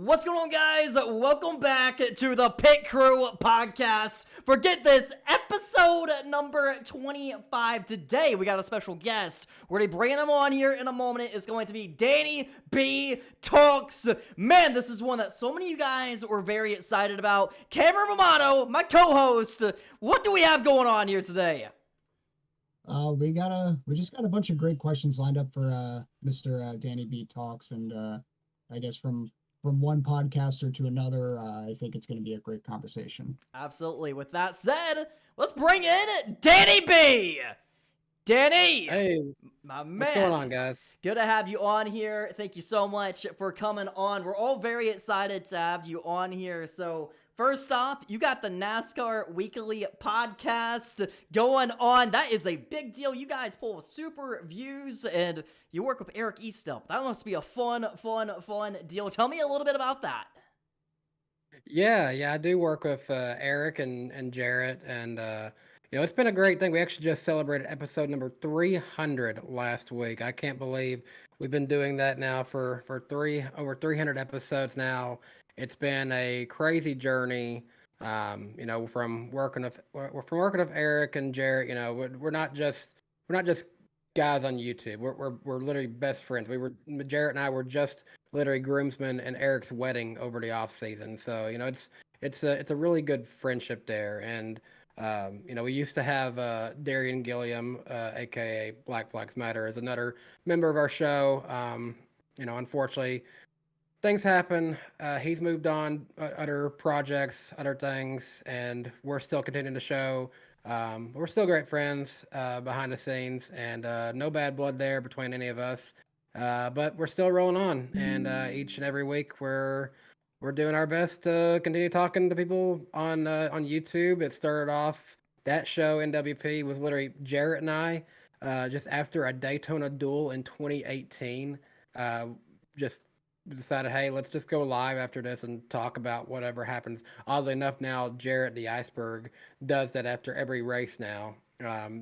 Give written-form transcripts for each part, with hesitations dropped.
What's going on, guys? Welcome back to the Pit Crew podcast. Forget this, episode number 25. Today, we got a special guest. We're going to be bringing him on here in a moment. It's going to be DannyBTalks. Man, this is one that so many of you guys were very excited about. Cameron Romano, my co-host. What do we have going on here today? We just got a bunch of great questions lined up for Mr. DannyBTalks, and I guess from one podcaster to another, I think it's going to be a great conversation. Absolutely. With that said, let's bring in Danny B. Danny! Hey, my man. What's going on, guys? Good to have you on here. Thank you so much for coming on. We're all very excited to have you on here. So, first off, you got the NASCAR Weekly podcast going on. That is a big deal. You guys pull super views, and you work with Eric Eastelp. That must be a fun deal. Tell me a little bit about that. Yeah, I do work with Eric and Jarrett, and it's been a great thing. We actually just celebrated episode number 300 last week. I can't believe we've been doing that now for over 300 episodes now. It's been a crazy journey. From working with Eric and Jarrett. We're not just guys on YouTube. We're literally best friends. Jarrett and I were just literally groomsmen in Eric's wedding over the off season. So it's a really good friendship there. And we used to have Darian Gilliam, aka Black Flags Matter, as another member of our show. Unfortunately, things happen. He's moved on, other projects, other things, and we're still continuing the show. We're still great friends behind the scenes, and no bad blood there between any of us. But we're still rolling on, and each and every week we're doing our best to continue talking to people on YouTube. It started off, that show, NWP, was literally Jarrett and I, just after a Daytona duel in 2018, just decided, hey, let's just go live after this and talk about whatever happens. Oddly enough, now Jarrett the Iceberg does that after every race now.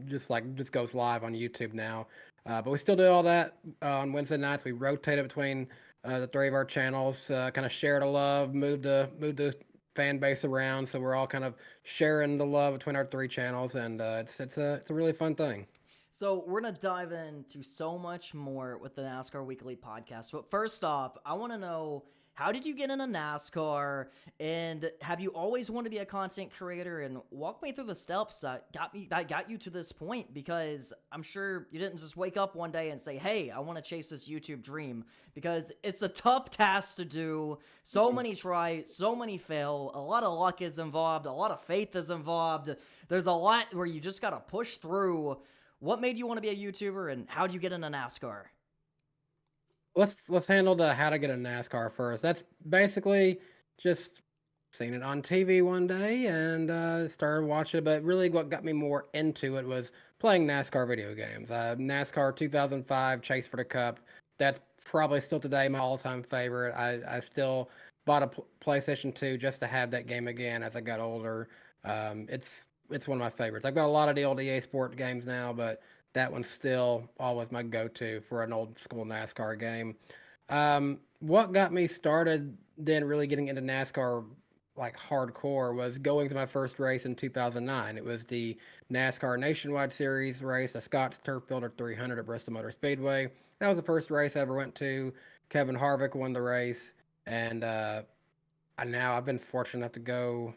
Just goes live on YouTube now. But we still do all that on Wednesday nights. We rotate it between the three of our channels, kind of share the love, move the fan base around, so we're all kind of sharing the love between our three channels, and it's a really fun thing. So we're going to dive into so much more with the NASCAR Weekly podcast. But first off, I want to know, how did you get into NASCAR? And have you always wanted to be a content creator? And walk me through the steps that got you to this point, because I'm sure you didn't just wake up one day and say, hey, I want to chase this YouTube dream, because it's a tough task to do. So many try, so many fail. A lot of luck is involved. A lot of faith is involved. There's a lot where you just got to push through. What made you want to be a YouTuber, and how did you get into NASCAR? Let's handle the how to get into NASCAR first. That's basically just seen it on TV one day and started watching it. But really, what got me more into it was playing NASCAR video games. NASCAR 2005 Chase for the Cup. That's probably still today my all-time favorite. I still bought a PlayStation 2 just to have that game again as I got older. It's one of my favorites. I've got a lot of the old EA Sport games now, but that one's still always my go-to for an old school NASCAR game. What got me started then really getting into NASCAR like hardcore was going to my first race in 2009. It was the NASCAR Nationwide Series race, the Scott's Turf Builder 300 at Bristol Motor Speedway. That was the first race I ever went to. Kevin Harvick won the race, and I've been fortunate enough to go,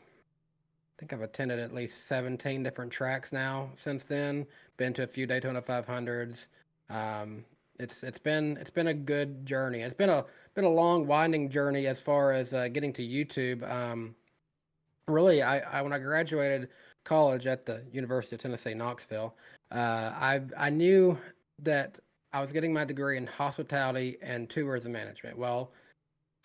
I think I've attended at least 17 different tracks now since then. Been to a few Daytona 500s. It's been a good journey. It's been a long, winding journey as far as getting to YouTube. Really, I when I graduated college at the University of Tennessee, Knoxville, I knew that I was getting my degree in hospitality and tourism management. Well,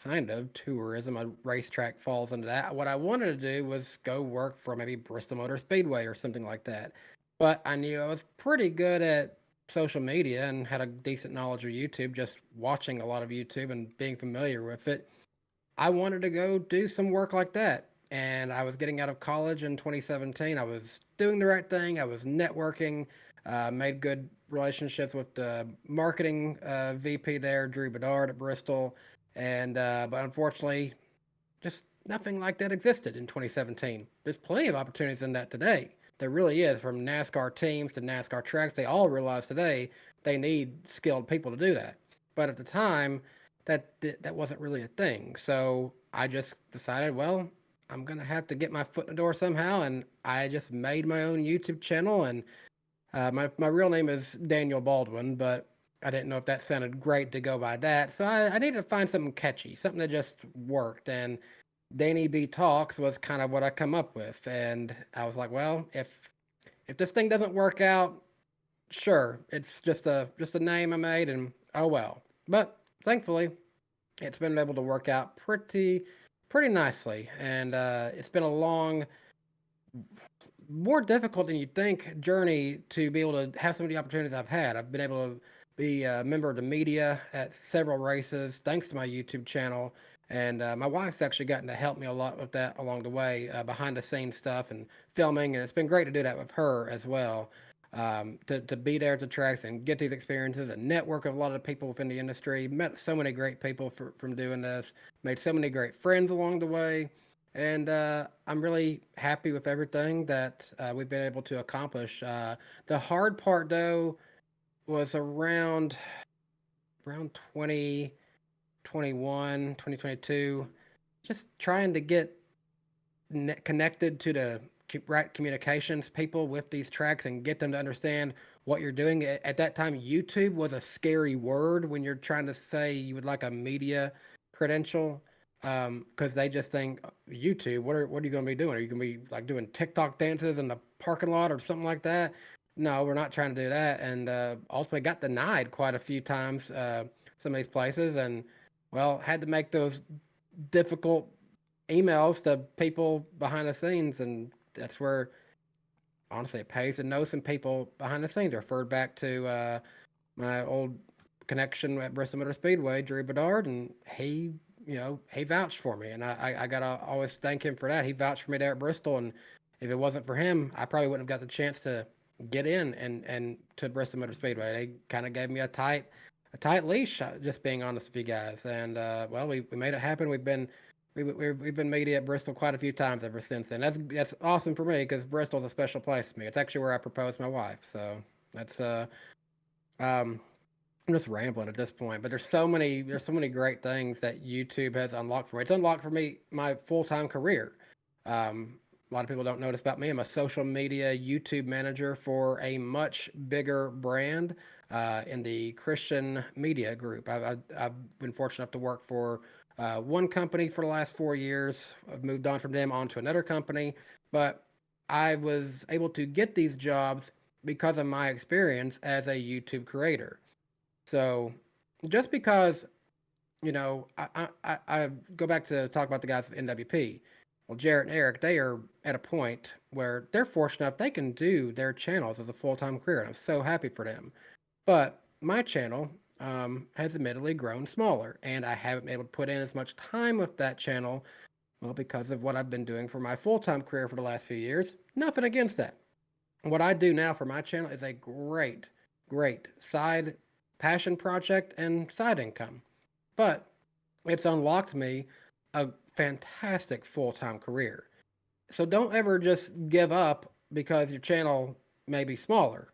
kind of tourism, a racetrack falls into that. What I wanted to do was go work for maybe Bristol Motor Speedway or something like that. But I knew I was pretty good at social media and had a decent knowledge of YouTube, just watching a lot of YouTube and being familiar with it. I wanted to go do some work like that. And I was getting out of college in 2017. I was doing the right thing. I was networking, made good relationships with the marketing VP there, Drew Bedard at Bristol. And but unfortunately, just nothing like that existed in 2017. There's plenty of opportunities in that today. There really is, from NASCAR teams to NASCAR tracks. They all realize today they need skilled people to do that. But at the time, that wasn't really a thing. So I just decided, well, I'm gonna have to get my foot in the door somehow, and I just made my own YouTube channel. And my real name is Daniel Baldwin, but I didn't know if that sounded great to go by that. So I needed to find something catchy, something that just worked. And DannyBTalks was kind of what I come up with. And I was like, well, if this thing doesn't work out, sure, it's just a name I made, and oh well. But thankfully, it's been able to work out pretty nicely. And it's been a long, more difficult than you'd think journey to be able to have some of the opportunities I've had. I've been able to be a member of the media at several races thanks to my YouTube channel. And my wife's actually gotten to help me a lot with that along the way, behind the scenes stuff and filming. And it's been great to do that with her as well. To be there at the tracks and get these experiences and network with a lot of people within the industry. Met so many great people from doing this, made so many great friends along the way. And I'm really happy with everything that we've been able to accomplish. The hard part, though, was around 2021, 2022, just trying to get connected to the right communications people with these tracks and get them to understand what you're doing. At that time, YouTube was a scary word when you're trying to say you would like a media credential, because they just think, YouTube, what are you going to be doing? Are you going to be like doing TikTok dances in the parking lot or something like that? No, we're not trying to do that. And ultimately got denied quite a few times, some of these places, and well, had to make those difficult emails to people behind the scenes. And that's where, honestly, it pays to know some people behind the scenes. Referred back to my old connection at Bristol Motor Speedway, Drew Bedard, and he vouched for me, and I gotta always thank him for that. He vouched for me there at Bristol, and if it wasn't for him, I probably wouldn't have got the chance to get in and to Bristol Motor Speedway. They kind of gave me a tight leash, just being honest with you guys. And well, we made it happen. We've been media at Bristol quite a few times ever since then. That's awesome for me, because Bristol's a special place to me. It's actually where I proposed my wife. So that's I'm just rambling at this point, but there's so many great things that YouTube has unlocked for me. It's unlocked for me my full-time career. A lot of people don't notice about me. I'm a social media YouTube manager for a much bigger brand in the Christian media group. I've been fortunate enough to work for one company for the last 4 years. I've moved on from them onto another company, but I was able to get these jobs because of my experience as a YouTube creator. So just because, I go back to talk about the guys of NWP. Well, Jarrett and Eric, they are at a point where they're fortunate enough they can do their channels as a full-time career, and I'm so happy for them. But my channel has admittedly grown smaller, and I haven't been able to put in as much time with that channel, well, because of what I've been doing for my full-time career for the last few years. Nothing against that. What I do now for my channel is a great side passion project and side income, but it's unlocked me a fantastic full-time career. So don't ever just give up because your channel may be smaller.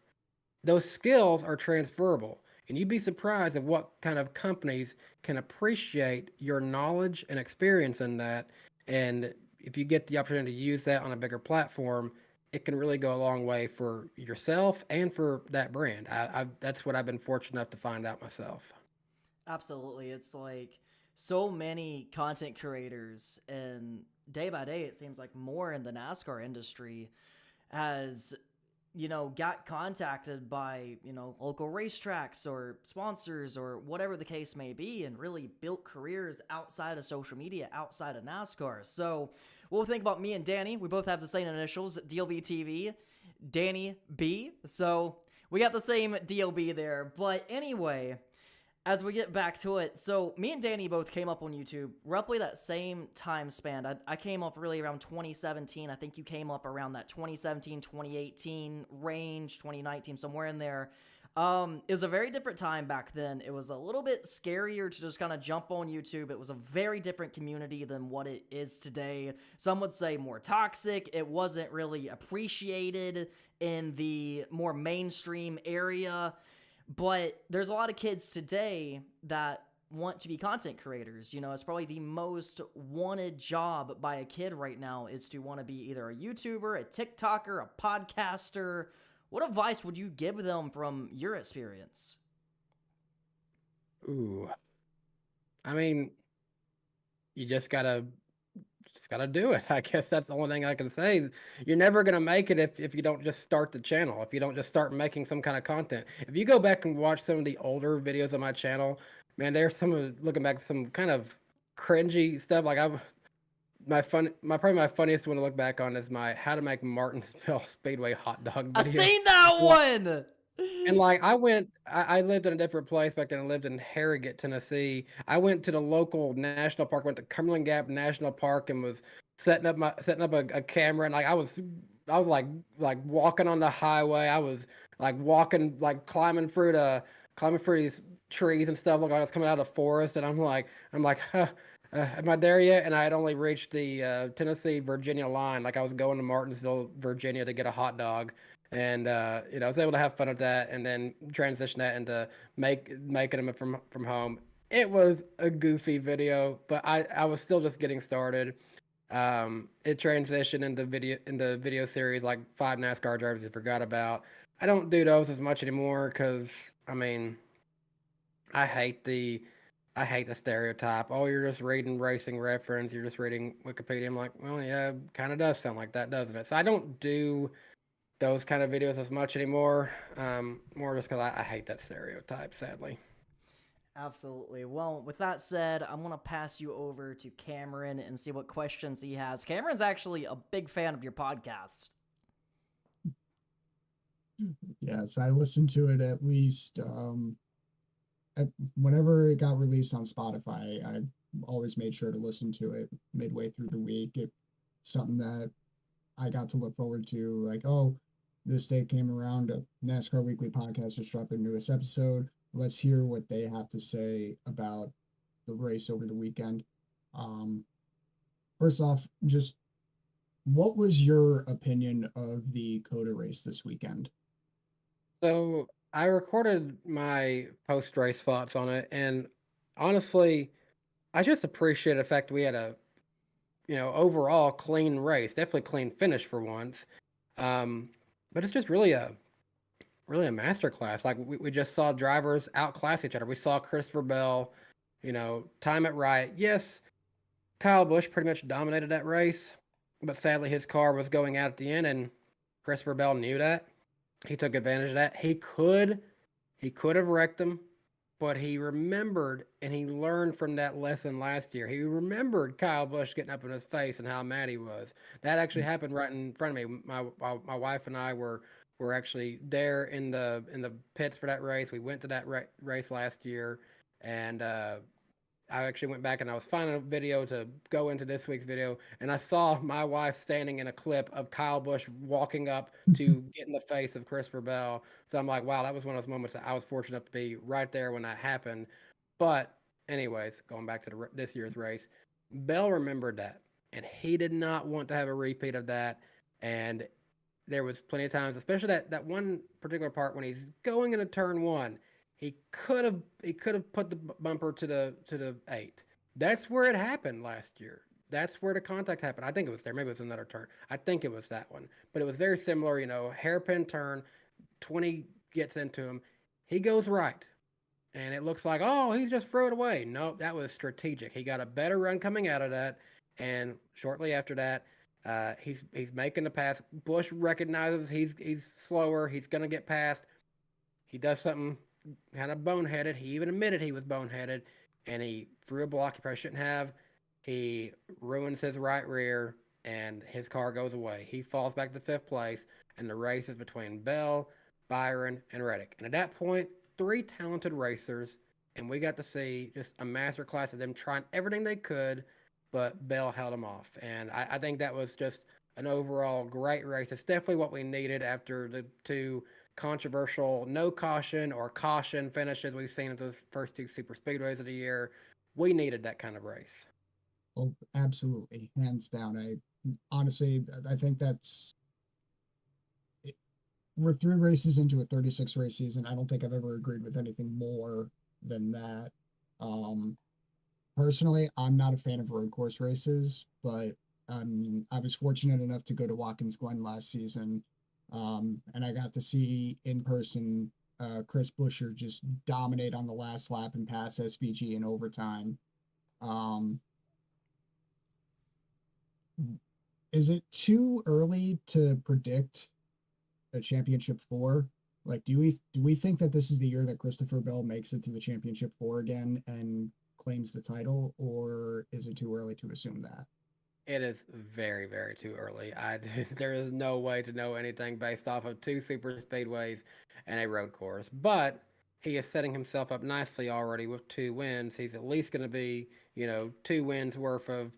Those skills are transferable, and you'd be surprised at what kind of companies can appreciate your knowledge and experience in that. And if you get the opportunity to use that on a bigger platform, it can really go a long way for yourself and for that brand. That's what I've been fortunate enough to find out myself. Absolutely. It's like so many content creators, and day by day, it seems like more in the NASCAR industry has, got contacted by, local racetracks or sponsors or whatever the case may be, and really built careers outside of social media, outside of NASCAR. So we'll think about me and Danny. We both have the same initials, DLBTV, Danny B. So we got the same DLB there. But anyway, as we get back to it, so me and Danny both came up on YouTube roughly that same time span. I came up really around 2017. I think you came up around that 2017, 2018 range, 2019, somewhere in there. It was a very different time back then. It was a little bit scarier to just kind of jump on YouTube. It was a very different community than what it is today. Some would say more toxic. It wasn't really appreciated in the more mainstream area. But there's a lot of kids today that want to be content creators. You know, it's probably the most wanted job by a kid right now is to want to be either a YouTuber, a TikToker, a podcaster. What advice would you give them from your experience? Ooh, I mean, you just gotta do it. I guess that's the only thing I can say. You're never gonna make it if you don't just start the channel, if you don't just start making some kind of content. If you go back and watch some of the older videos on my channel, man, there's some of looking back some kind of cringy stuff. Like probably my funniest one to look back on is my how to make Martinsville Speedway hot dog I video. seen that one. And like I lived in a different place back then. I lived in Harrogate, Tennessee. I went to the local national park, went to Cumberland Gap National Park, and was setting up a camera. And like I was like walking on the highway. I was like walking, like climbing through these trees and stuff. Like I was coming out of the forest, and I'm like, huh, am I there yet? And I had only reached the Tennessee Virginia line. Like I was going to Martinsville, Virginia, to get a hot dog. And you know, I was able to have fun with that, and then transition that into making them from home. It was a goofy video, but I was still just getting started. It transitioned into video series like 5 NASCAR drivers you forgot about. I don't do those as much anymore because I mean, I hate the stereotype. Oh, you're just reading racing reference. You're just reading Wikipedia. I'm like, well, yeah, kind of does sound like that, doesn't it? So I don't do those kind of videos as much anymore. More just because I hate that stereotype, sadly. Absolutely. Well, with that said, I'm going to pass you over to Cameron and see what questions he has. Cameron's actually a big fan of your podcast. Yes, I listened to it at least whenever it got released on Spotify. I always made sure to listen to it midway through the week. It's something that I got to look forward to. Like, oh, this day came around. A NASCAR Weekly podcast just dropped their newest episode. Let's hear what they have to say about the race over the weekend. First off, just what was your opinion of the COTA race this weekend? So I recorded my post-race thoughts on it, and honestly, I just appreciate the fact we had a, overall clean race, definitely clean finish for once. But it's just really a masterclass. Like we just saw drivers outclass each other. We saw Christopher Bell, time it right. Yes, Kyle Busch pretty much dominated that race, but sadly his car was going out at the end, and Christopher Bell knew that. He took advantage of that. He could have wrecked him, but he remembered and he learned from that lesson last year. He remembered Kyle Busch getting up in his face and how mad he was. That actually happened right in front of me. My wife and I were actually there in the pits for that race. We went to that race last year, and I actually went back and I was finding a video to go into this week's video, and I saw my wife standing in a clip of Kyle Busch walking up to get in the face of Christopher Bell. So I'm like, wow, that was one of those moments that I was fortunate enough to be right there when that happened. But anyways, going back to this year's race, Bell remembered that, and he did not want to have a repeat of that. And there was plenty of times, especially that one particular part when he's going into turn 1. He could have put the bumper to the 8. That's where it happened last year. That's where the contact happened. I think it was there. Maybe it was another turn. I think it was that one. But it was very similar, hairpin turn. 20 gets into him. He goes right. And it looks like, oh, he's just threw it away. Nope, that was strategic. He got a better run coming out of that. And shortly after that, he's making the pass. Busch recognizes he's slower. He's going to get past. He does something kind of boneheaded. He even admitted he was boneheaded, and he threw a block he probably shouldn't have. He ruins his right rear, and his car goes away. He falls back to 5th place, and the race is between Bell, Byron, and Reddick. And at that point, 3 talented racers, and we got to see just a masterclass of them trying everything they could, but Bell held them off. And I think that was just an overall great race. It's definitely what we needed after the 2 controversial no caution or caution finishes we've seen at those first two super speedways of the year. We needed that kind of race. Oh, absolutely, hands down. Honestly, I think we're 3 races into a 36 race season. I don't think I've ever agreed with anything more than that. Personally, I'm not a fan of road course races, but I was fortunate enough to go to Watkins Glen last season, and I got to see in person Chris Buescher just dominate on the last lap and pass SVG in overtime. Is it too early to predict a championship 4? Like, do we think that this is the year that Christopher Bell makes it to the championship 4 again and claims the title, or is it too early to assume that? It is very, very too early. There is no way to know anything based off of 2 super speedways and a road course. But he is setting himself up nicely already with 2 wins. He's at least going to be, 2 wins worth of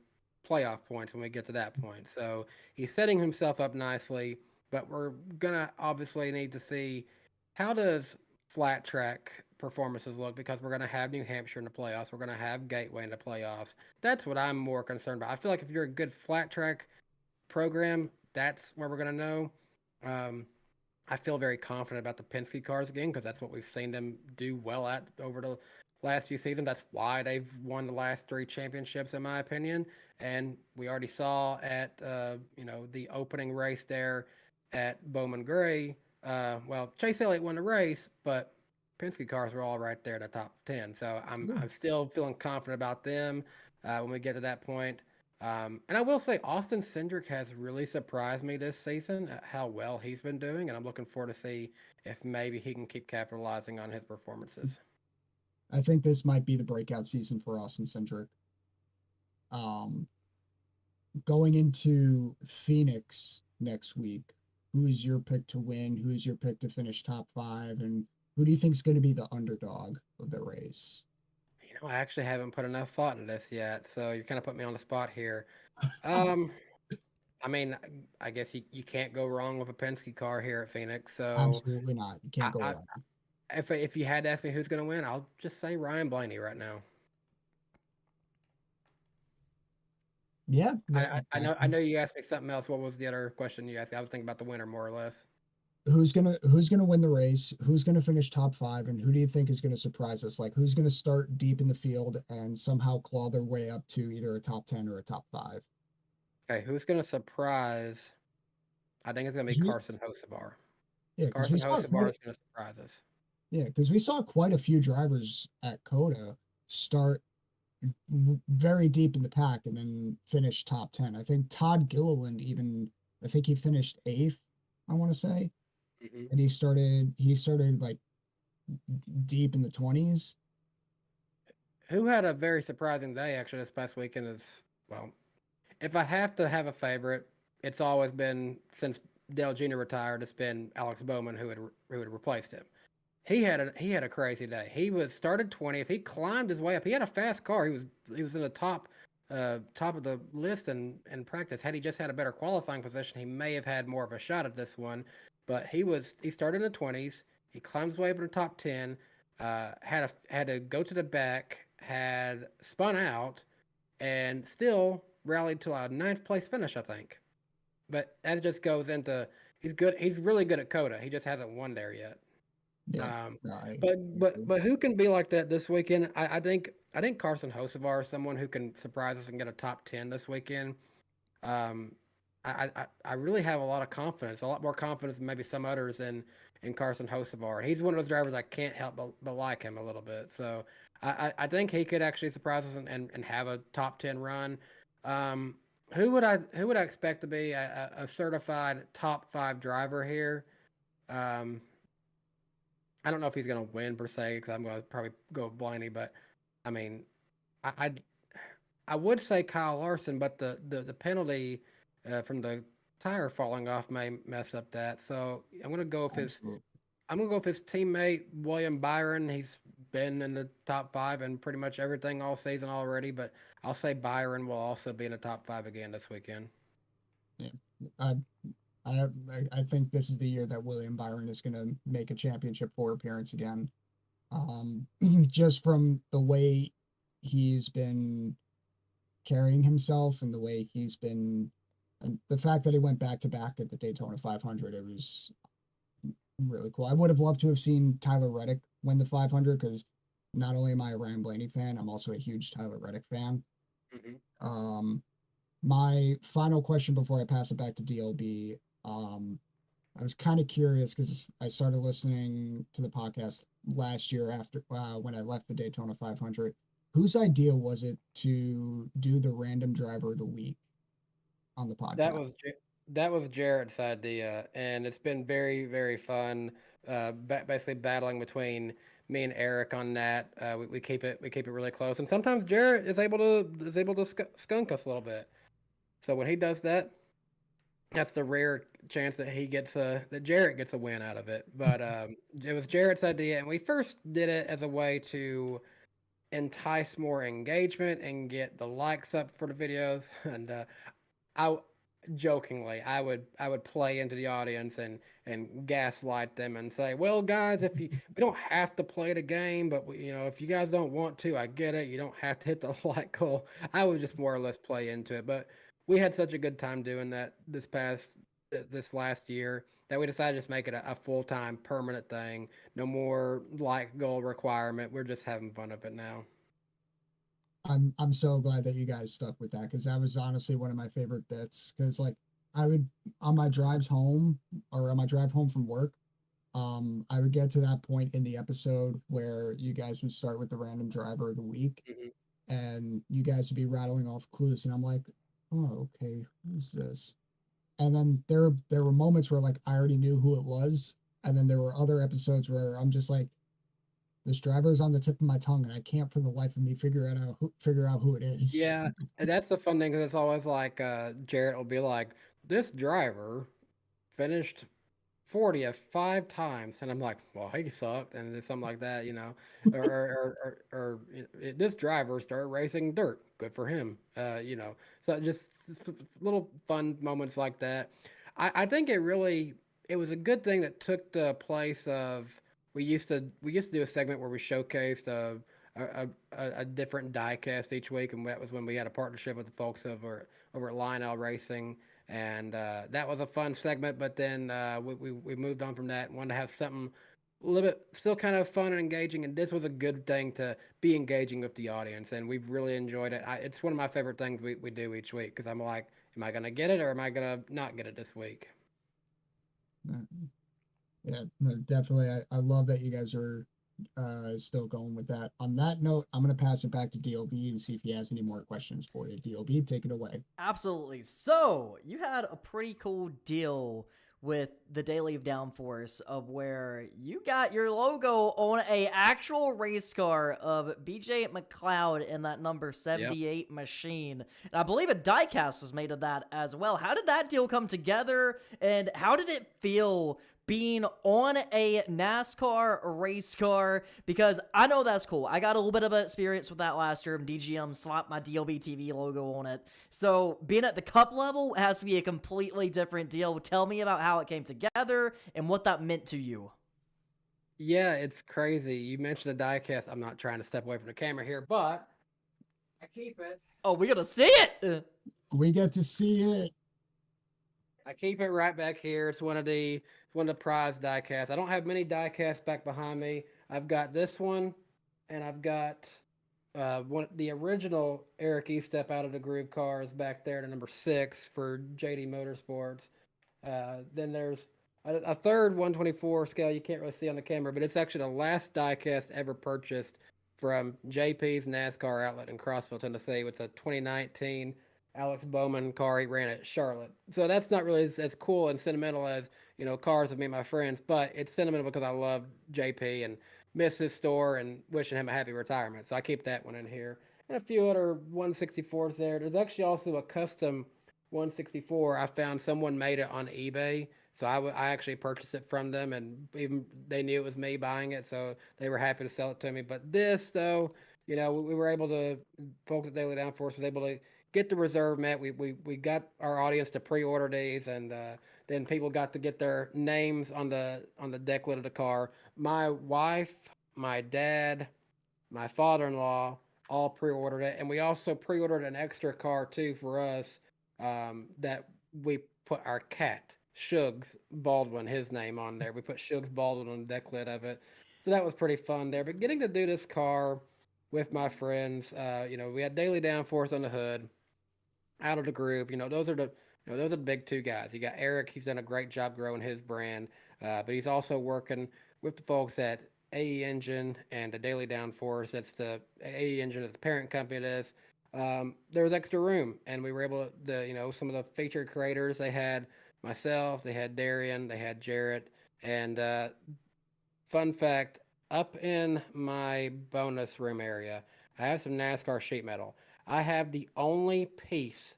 playoff points when we get to that point. So he's setting himself up nicely. But we're gonna obviously need to see how does flat track performances look, because we're going to have New Hampshire in the playoffs. We're going to have Gateway in the playoffs. That's what I'm more concerned about. I feel like if you're a good flat track program, that's where we're going to know. I feel very confident about the Penske cars again, because that's what we've seen them do well at over the last few seasons. That's why they've won the last 3 championships, in my opinion. And we already saw at the opening race there at Bowman Gray. Well, Chase Elliott won the race, but Penske cars were all right there in the top 10. So I'm still feeling confident about them when we get to that point. And I will say Austin Cindric has really surprised me this season at how well he's been doing, and I'm looking forward to see if maybe he can keep capitalizing on his performances. I think this might be the breakout season for Austin Cindric. Going into Phoenix next week, who is your pick to win? Who is your pick to finish top 5? And who do you think is going to be the underdog of the race? I actually haven't put enough thought into this yet, so you kind of put me on the spot here. I mean, I guess you can't go wrong with a Penske car here at Phoenix. So Absolutely not. You can't go wrong. If you had to ask me who's going to win, I'll just say Ryan Blaney right now. Yeah, I know you asked me something else. What was the other question you asked me? I was thinking about the winner more or less. Who's gonna win the race? Who's gonna finish top 5? And who do you think is gonna surprise us? Like, who's gonna start deep in the field and somehow claw their way up to either a top 10 or a top 5? Okay, who's gonna surprise? I think it's gonna be Carson Hocevar. Yeah, Carson Hocevar is gonna surprise us. Yeah, because we saw quite a few drivers at COTA start very deep in the pack and then finish top 10. I think Todd Gilliland I think he finished 8th, I want to say. Mm-hmm. And he started like deep in the 20s. Who had a very surprising day actually this past weekend is, well, if I have to have a favorite, it's always been, since Dale Jr. retired, it's been Alex Bowman who had replaced him. He had a crazy day. He started 20th. He climbed his way up. He had a fast car. He was in the top of the list in practice. Had he just had a better qualifying position, he may have had more of a shot at this one. But he started in the 20s. He climbed his way up to the top 10. Had to go to the back. Had spun out, and still rallied to a 9th place finish, I think. But that just goes into, he's good. He's really good at COTA. He just hasn't won there yet. Yeah, but who can be like that this weekend? I think Carson Hocevar is someone who can surprise us and get a top 10 this weekend. I really have a lot of confidence, a lot more confidence than maybe some others in Carson Hocevar. He's one of those drivers I can't help but like him a little bit. So I think he could actually surprise us and have a top 10 run. Who would I expect to be a certified top 5 driver here? I don't know if he's going to win per se, because I'm going to probably go with Blaney, but I mean, I would say Kyle Larson, but the penalty from the tire falling off may mess up that. So I'm going to go with his teammate William Byron. He's been in the top 5 and pretty much everything all season already, but I'll say Byron will also be in the top 5 again this weekend. Yeah, I I think this is the year that William Byron is going to make a championship 4 appearance again. Just from the way he's been carrying himself and the way he's been, and the fact that he went back to back at the Daytona 500, it was really cool. I would have loved to have seen Tyler Reddick win the 500 because not only am I a Ryan Blaney fan, I'm also a huge Tyler Reddick fan. My final question before I pass it back to DLB, I was kind of curious because I started listening to the podcast last year after when I left the Daytona 500. Whose idea was it to do the random driver of the week on the podcast? That was Jarrett's idea, and it's been very, very fun. Basically battling between me and Eric on that. We keep it really close, and sometimes Jarrett is able to skunk us a little bit. So when he does that, that's the rare chance that that Jarrett gets a win out of it. But it was Jarrett's idea, and we first did it as a way to entice more engagement and get the likes up for the videos. And I jokingly I would play into the audience and gaslight them and say, well, guys, if we don't have to play the game, but if you guys don't want to, I get it. You don't have to hit the like goal. I would just more or less play into it. But we had such a good time doing that this last year that we decided to just make it a full-time permanent thing. No more like goal requirement. We're just having fun of it now. I'm so glad that you guys stuck with that because that was honestly one of my favorite bits. Because like I would on my drives home or on my drive home from work, I would get to that point in the episode where you guys would start with the random driver of the week, and you guys would be rattling off clues, and I'm like, oh, okay, who's this? And then there were moments where like I already knew who it was, and then there were other episodes where I'm just like, this driver is on the tip of my tongue, and I can't for the life of me figure out who it is. Yeah, and that's the fun thing because it's always like Jarrett will be like, this driver finished 40th 5 times, and I'm like, well, he sucked, and it's something like that, or this driver started racing dirt, good for him, so just little fun moments like that. I think it was a good thing that took the place of we used to do a segment where we showcased a different diecast each week, and that was when we had a partnership with the folks over at Lionel Racing. And that was a fun segment, but then we moved on from that and wanted to have something a little bit still kind of fun and engaging, and this was a good thing to be engaging with the audience, and we've really enjoyed it. It's one of my favorite things we do each week because I'm like, am I going to get it or am I going to not get it this week? Yeah, no, definitely. I love that you guys are still going with that. On that note, I'm going to pass it back to DLB and see if he has any more questions for you. DLB, take it away. Absolutely. So you had a pretty cool deal with the Daily Downforce of where you got your logo on a actual race car of BJ McLeod in that number 78 machine. And I believe a diecast was made of that as well. How did that deal come together, and how did it feel being on a NASCAR race car? Because I know that's cool. I got a little bit of experience with that last year. DGM slapped my DLBTV logo on it. So being at the cup level has to be a completely different deal. Tell me about how it came together and what that meant to you. Yeah, it's crazy. You mentioned a diecast. I'm not trying to step away from the camera here, but I keep it. Oh, we got to see it. We get to see it. I keep it right back here. It's one of the prized diecasts. I don't have many diecasts back behind me. I've got this one, and I've got the original Eric E. Step Out of the Groove car is back there to number 6 for JD Motorsports. Then there's a third 124 scale you can't really see on the camera, but it's actually the last diecast ever purchased from JP's NASCAR outlet in Crossville, Tennessee. It's a 2019 Alex Bowman car he ran at Charlotte. So that's not really as cool and sentimental as, cars of me and my friends, but it's sentimental because I love JP and miss his store and wishing him a happy retirement. So I keep that one in here. And a few other 164s there. There's actually also a custom 164. I found someone made it on eBay. So I actually purchased it from them, and even they knew it was me buying it, so they were happy to sell it to me. But this, though, we were able to, folks at Daily Downforce was able to get the reserve met. We got our audience to pre-order these, and then people got to get their names on the deck lid of the car. My wife, my dad, my father-in-law all pre-ordered it, and we also pre-ordered an extra car too for us, that we put our cat Shugs Baldwin, his name on there. We put Shugs Baldwin on the deck lid of it, so that was pretty fun there. But getting to do this car with my friends, we had Daily Downforce on the hood, out of the group. Those are the big two guys. You got Eric. He's done a great job growing his brand, but he's also working with the folks at AE Engine and the Daily Downforce. That's the AE Engine is the parent company of this. There was extra room, and we were able to, some of the featured creators. They had myself, they had Darian, they had Jarrett, and fun fact: up in my bonus room area, I have some NASCAR sheet metal. I have the only piece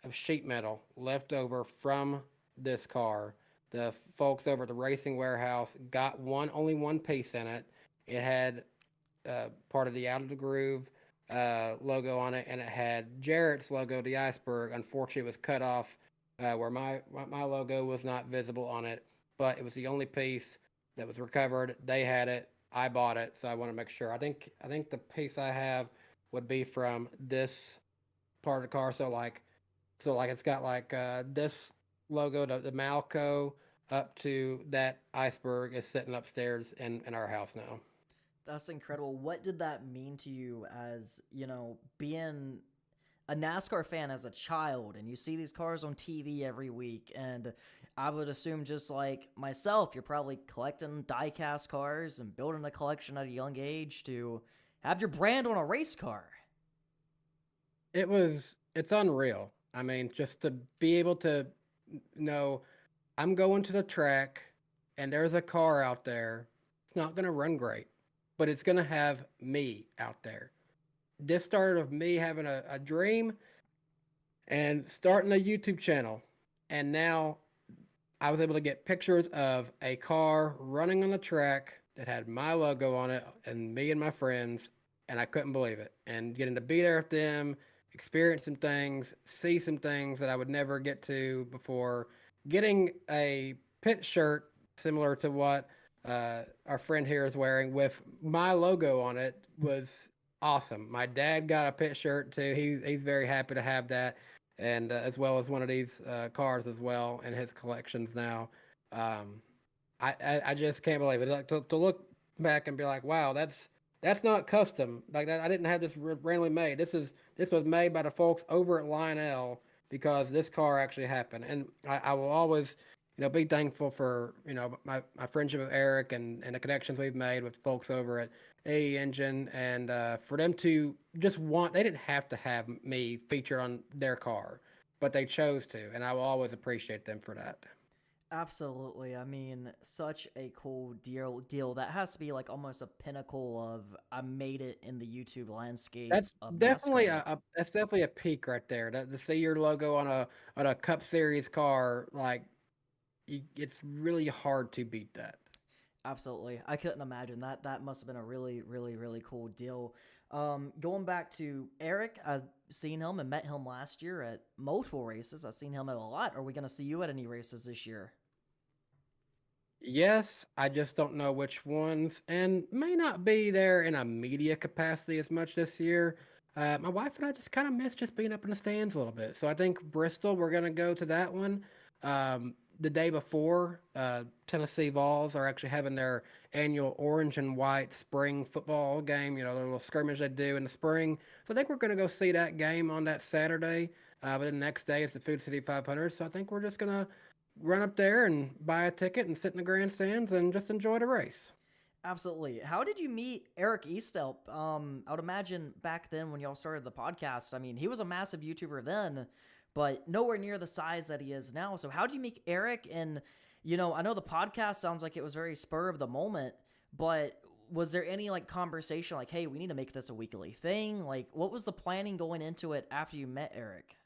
of sheet metal left over from this car. The folks over at the Racing Warehouse got only one piece in it. It had part of the Out of the Groove logo on it, and it had Jarrett's logo, the iceberg. Unfortunately, it was cut off where my logo was not visible on it, but it was the only piece that was recovered. They had it. I bought it, so I want to make sure. I think the piece I have would be from this part of the car. So like it's got like this logo, the Malco, up to that iceberg is sitting upstairs in our house now. That's incredible. What did that mean to you as, being a NASCAR fan as a child, and you see these cars on TV every week, and I would assume, just like myself, you're probably collecting die-cast cars and building a collection at a young age to have your brand on a race car. It's unreal. I mean, just to be able to know I'm going to the track and there's a car out there. It's not going to run great, but it's going to have me out there. This started with me having a dream and starting a YouTube channel. And now I was able to get pictures of a car running on the track that had my logo on it and me and my friends, and I couldn't believe it. And getting to be there with them, experience some things, see some things that I would never get to before. Getting a pit shirt similar to what our friend here is wearing with my logo on it was awesome. My dad got a pit shirt too. He's very happy to have that, and as well as one of these cars as well in his collections now. I just can't believe it. Like, to look back and be like, wow, that's not custom. Like that, I didn't have this randomly made. This was made by the folks over at Lionel because this car actually happened, and I will always, be thankful for my friendship with Eric and the connections we've made with folks over at AE Engine, and for them to just they didn't have to have me featured on their car, but they chose to, and I will always appreciate them for that. Absolutely. I mean, such a cool deal. That has to be like almost a pinnacle of I made it in the YouTube landscape That's of definitely NASCAR. that's definitely a peak right there. To see your logo on a Cup Series car, like it's really hard to beat that. Absolutely. I couldn't imagine that. That must have been a really, really, really cool deal. Going back to Eric, I've seen him and met him last year at multiple races. I've seen him at a lot. Are we going to see you at any races this year? Yes, I just don't know which ones, and may not be there in a media capacity as much this year. My wife and I just kind of miss just being up in the stands a little bit. So I think Bristol, we're gonna go to that one. The day before, Tennessee Vols are actually having their annual orange and white spring football game. The little scrimmage they do in the spring. So I think we're gonna go see that game on that Saturday. But the next day is the Food City 500. So I think we're just gonna run up there and buy a ticket and sit in the grandstands and just enjoy the race. Absolutely. How did you meet Eric Eastelp? I would imagine back then when y'all started the podcast, I mean, he was a massive YouTuber then, but nowhere near the size that he is now. So how did you meet Eric? And, I know the podcast sounds like it was very spur of the moment, but was there any like conversation like, hey, we need to make this a weekly thing? Like, what was the planning going into it after you met Eric?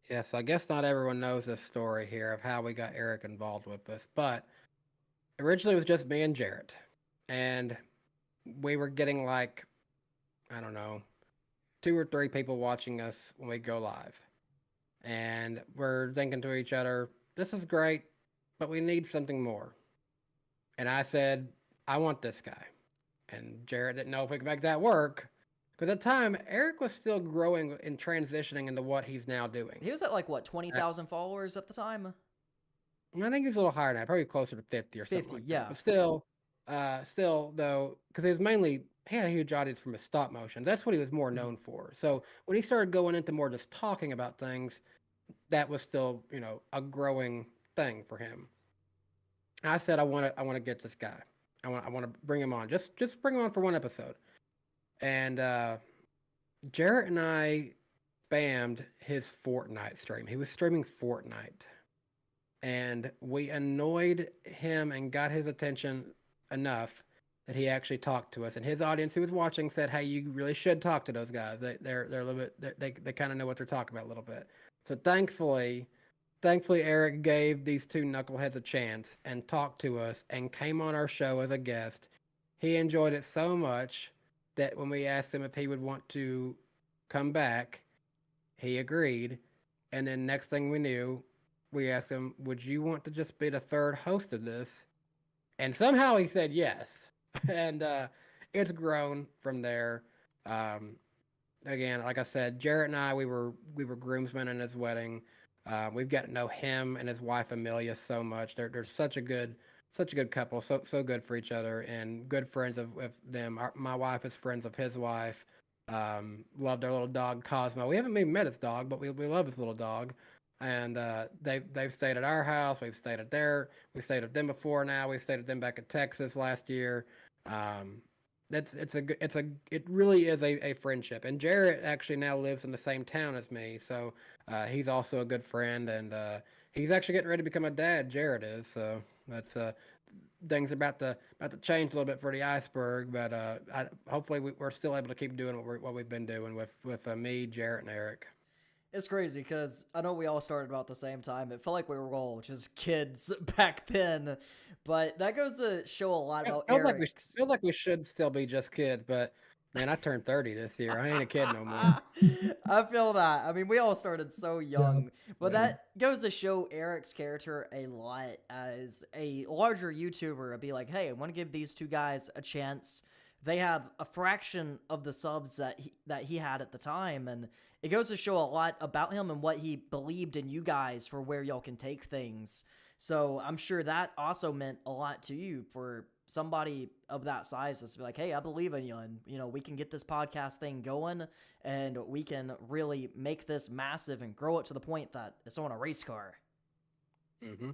Yes, I guess not everyone knows this story here of how we got Eric involved with this, but originally it was just me and Jarrett. And we were getting like, I don't know, 2 or 3 people watching us when we go live. And we're thinking to each other, this is great, but we need something more. And I said, I want this guy. And Jarrett didn't know if we could make that work. Because at the time, Eric was still growing and transitioning into what he's now doing. He was at like what 20,000 followers at the time. I think he's a little higher now, probably closer to 50 or 50, something like yeah. that. But still though, because he had a huge audience from his stop motion. That's what he was more known for. So when he started going into more just talking about things, that was still, a growing thing for him. I said, I want to get this guy. I want to bring him on. Just bring him on for one episode. And Jarrett and I spammed his Fortnite stream. He was streaming Fortnite. And we annoyed him and got his attention enough that he actually talked to us. And his audience who was watching said, "Hey, you really should talk to those guys. They're a little bit, they kind of know what they're talking about a little bit." So thankfully Eric gave these two knuckleheads a chance and talked to us and came on our show as a guest. He enjoyed it so much that when we asked him if he would want to come back, he agreed. And then next thing we knew, we asked him, "Would you want to just be the third host of this?" And somehow he said yes. And it's grown from there. Again, like I said, Jarrett and I, we were groomsmen in his wedding. We've got to know him and his wife Amelia so much. They're such a good couple, so good for each other, and good friends of them. My wife is friends of his wife. Love their little dog Cosmo. We haven't even met his dog, but we love his little dog. And they've stayed at our house. We've stayed at we stayed at them before. Now we stayed at them back in Texas last year. It really is a friendship. And Jarrett actually now lives in the same town as me, so he's also a good friend, and he's actually getting ready to become a dad. Jarrett is, so that's things about to change a little bit for the iceberg, but hopefully we're still able to keep doing what we've been doing with me, Jarrett, and Eric. It's crazy because I know we all started about the same time. It felt like we were all just kids back then, but that goes to show a lot about Eric. Feels like we should still be just kids, but man, I turned 30 this year. I ain't a kid no more. I feel that. I mean, we all started so young, but that goes to show Eric's character a lot as a larger YouTuber. I'd be like, hey, I want to give these two guys a chance. They have a fraction of the subs that he had at the time, and it goes to show a lot about him and what he believed in you guys for where y'all can take things. So I'm sure that also meant a lot to you for somebody of that size to be like, hey, I believe in you, and we can get this podcast thing going, and we can really make this massive and grow it to the point that it's on a race car. Mm-hmm.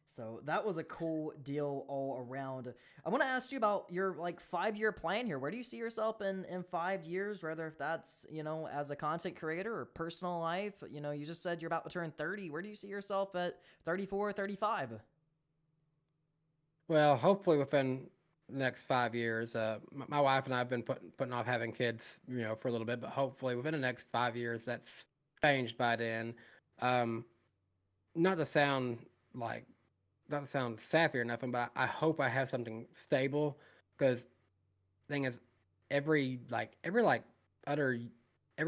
So that was a cool deal all around. I want to ask you about your 5-year plan here. Where do you see yourself in 5 years, whether if that's, as a content creator or personal life? You just said you're about to turn 30. Where do you see yourself at 34, 35? Well, hopefully within the next 5 years. My wife and I have been putting off having kids, for a little bit, but hopefully within the next 5 years, that's changed by then. Not to sound sappy or nothing, but I hope I have something stable, because the thing is, every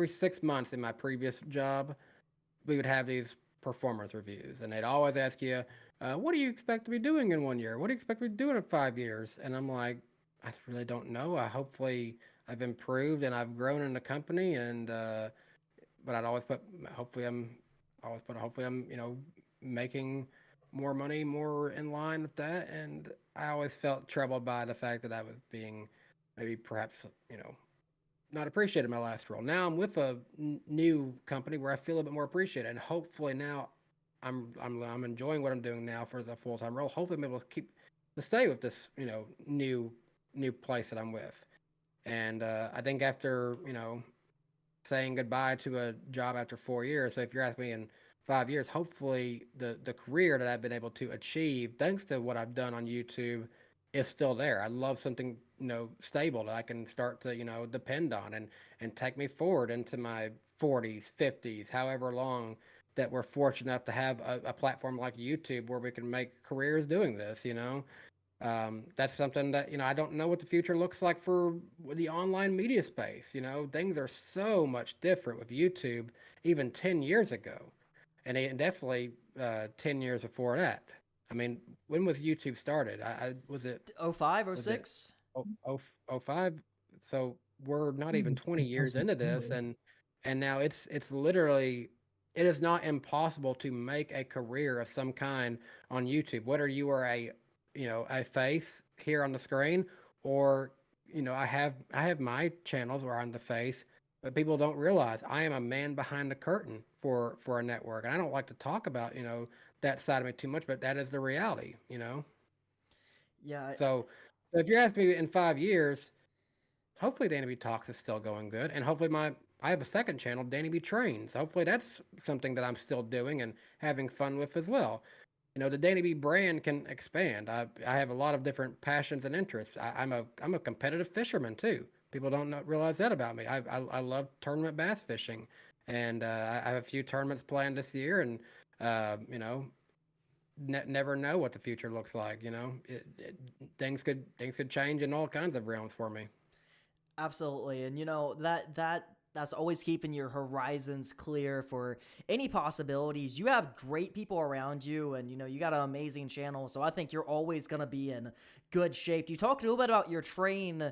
6 months in my previous job, we would have these performance reviews, and they'd always ask you, what do you expect to be doing in 1 year? What do you expect to be doing in 5 years? And I'm like, I really don't know. Hopefully I've improved and I've grown in the company, and but I'd always put hopefully I'm making more money, more in line with that. And I always felt troubled by the fact that I was being maybe perhaps, not appreciated in my last role. Now I'm with a new company where I feel a little bit more appreciated, and hopefully now I'm enjoying what I'm doing now for the full-time role. Hopefully I'm able to stay with this, new place that I'm with. And I think after, saying goodbye to a job after 4 years, so if you're asking me in 5 years, hopefully the career that I've been able to achieve thanks to what I've done on YouTube is still there. I love something, stable that I can start to, depend on and take me forward into my 40s, 50s, however long that we're fortunate enough to have a platform like YouTube where we can make careers doing this. That's something that, I don't know what the future looks like for the online media space. Things are so much different with YouTube even 10 years ago. And definitely 10 years before that. I mean, when was YouTube started? Was it 05 or was it 06? oh 05? So we're not It even was 20 years into this, 2004. and now it's literally, it is not impossible to make a career of some kind on YouTube. Whether you are a, a face here on the screen, or I have my channels where I'm the face, but people don't realize I am a man behind the curtain for a network. And I don't like to talk about, that side of me too much, but that is the reality. Yeah, So if you're asking me in 5 years, hopefully Danny B Talks is still going good, and hopefully I have a second channel, Danny B Trains. Hopefully that's something that I'm still doing and having fun with as well. The Danny B brand can expand. I have a lot of different passions and interests. I'm a competitive fisherman too. People don't realize that about me. I love tournament bass fishing, and I have a few tournaments planned this year, and uh, you know never know what the future looks like. Things could change in all kinds of realms for me. absolutely. And that's always keeping your horizons clear for any possibilities. You have great people around you, and you got an amazing channel. So I think you're always gonna be in good shape. You talked a little bit about your train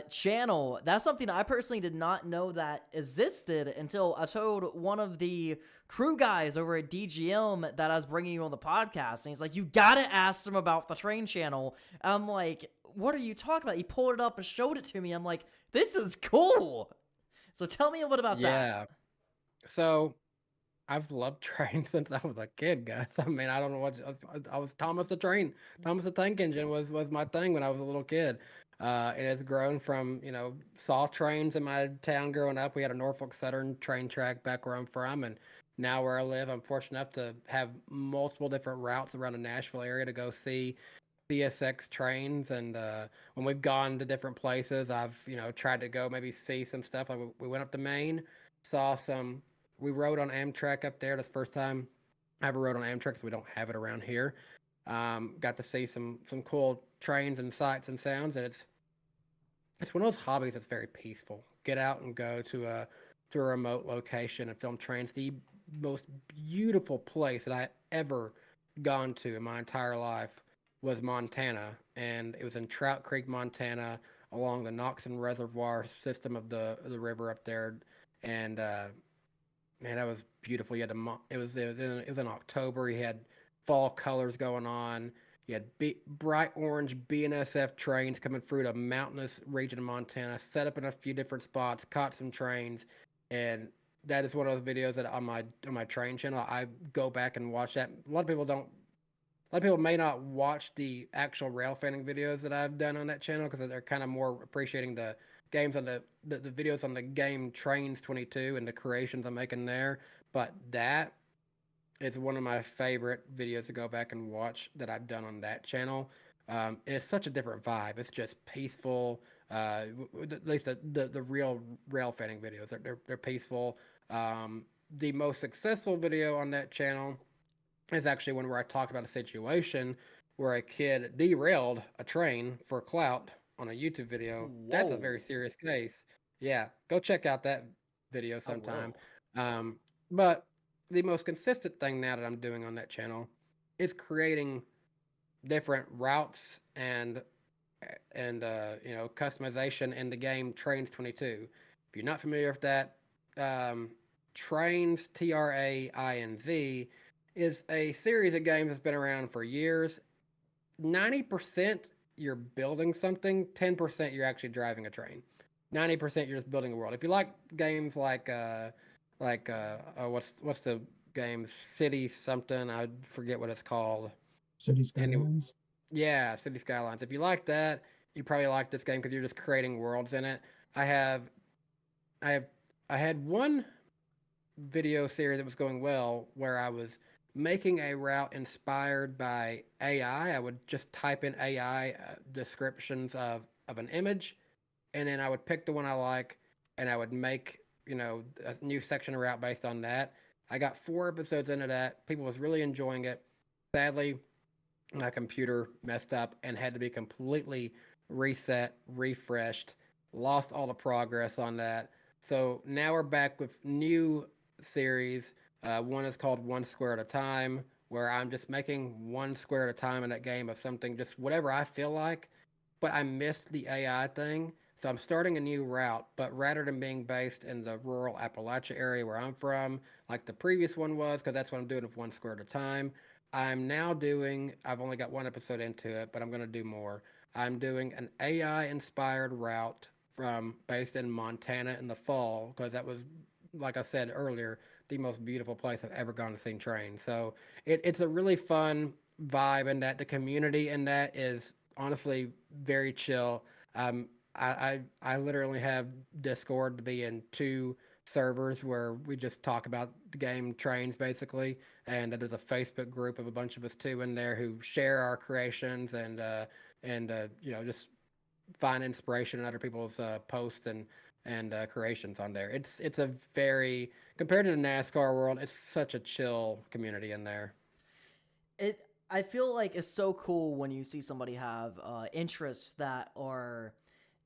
channel. That's something I personally did not know that existed until I told one of the crew guys over at DGM that I was bringing you on the podcast, and he's like, "You gotta ask them about the train channel." I'm like, "What are you talking about?" He pulled it up and showed it to me. I'm like, "This is cool." So tell me a bit about that. Yeah. So I've loved trains since I was a kid, guys. I mean, I don't know what I was Thomas the Train, Thomas the Tank Engine was my thing when I was a little kid. It has grown from, saw trains in my town growing up. We had a Norfolk Southern train track back where I'm from, and now where I live, I'm fortunate enough to have multiple different routes around the Nashville area to go see CSX trains. And when we've gone to different places, I've tried to go maybe see some stuff. Like we went up to Maine, saw some. We rode on Amtrak up there. That's the first time I ever rode on Amtrak, because we don't have it around here. Got to see some cool trains and sights and sounds, and it's one of those hobbies that's very peaceful. Get out and go to a remote location and film trains. The most beautiful place that I ever gone to in my entire life was Montana, and it was in Trout Creek, Montana, along the Noxon Reservoir system of the river up there. And man, that was beautiful. You had it was in October. You had fall colors going on. You had bright orange BNSF trains coming through the mountainous region of Montana, set up in a few different spots, caught some trains, and that is one of those videos that on my train channel I go back and watch that. A lot of people may not watch the actual rail fanning videos that I've done on that channel, because they're kind of more appreciating the games on the videos on the game Trains 22 and the creations I'm making there. But that is one of my favorite videos to go back and watch that I've done on that channel. And it's such a different vibe. It's just peaceful. At least the real rail fanning videos, they're peaceful. The most successful video on that channel is actually one where I talk about a situation where a kid derailed a train for clout on a YouTube video. That's a Whoa. very serious case. Yeah, go check out that video I sometime. will. But the most consistent thing now that I'm doing on that channel is creating different routes and customization in the game Trains 22. If you're not familiar with that, Trains TRAINZ is a series of games that's been around for years. 90% you're building something, 10% you're actually driving a train. 90% you're just building a world. If you like games like what's the game, City something, I forget what it's called. City Anyway, Skylines. yeah, City Skylines. If you like that, you probably like this game because you're just creating worlds in it. I have I have I had one video series that was going well where I was making a route inspired by AI. I would just type in AI descriptions of an image, and then I would pick the one I like, and I would make a new section of route based on that. I got 4 episodes into that. People was really enjoying it. Sadly, my computer messed up and had to be completely reset, refreshed, lost all the progress on that. So now we're back with new series. One is called One Square at a Time, where I'm just making one square at a time in that game of something, just whatever I feel like. But I missed the AI thing. So I'm starting a new route, but rather than being based in the rural Appalachia area where I'm from, like the previous one was, because that's what I'm doing with one square at a time, I'm now doing, I've only got one episode into it, but I'm going to do more. I'm doing an AI inspired route from based in Montana in the fall, because that was, like I said earlier, the most beautiful place I've ever gone to see trains. So it's a really fun vibe, and that the community in that is honestly very chill. Um, I literally have Discord to be in two servers where we just talk about the game trains basically, and there's a Facebook group of a bunch of us too in there who share our creations and just find inspiration in other people's posts and creations on there. It's a very compared to the NASCAR world, it's such a chill community in there. It I feel like it's so cool when you see somebody have interests that are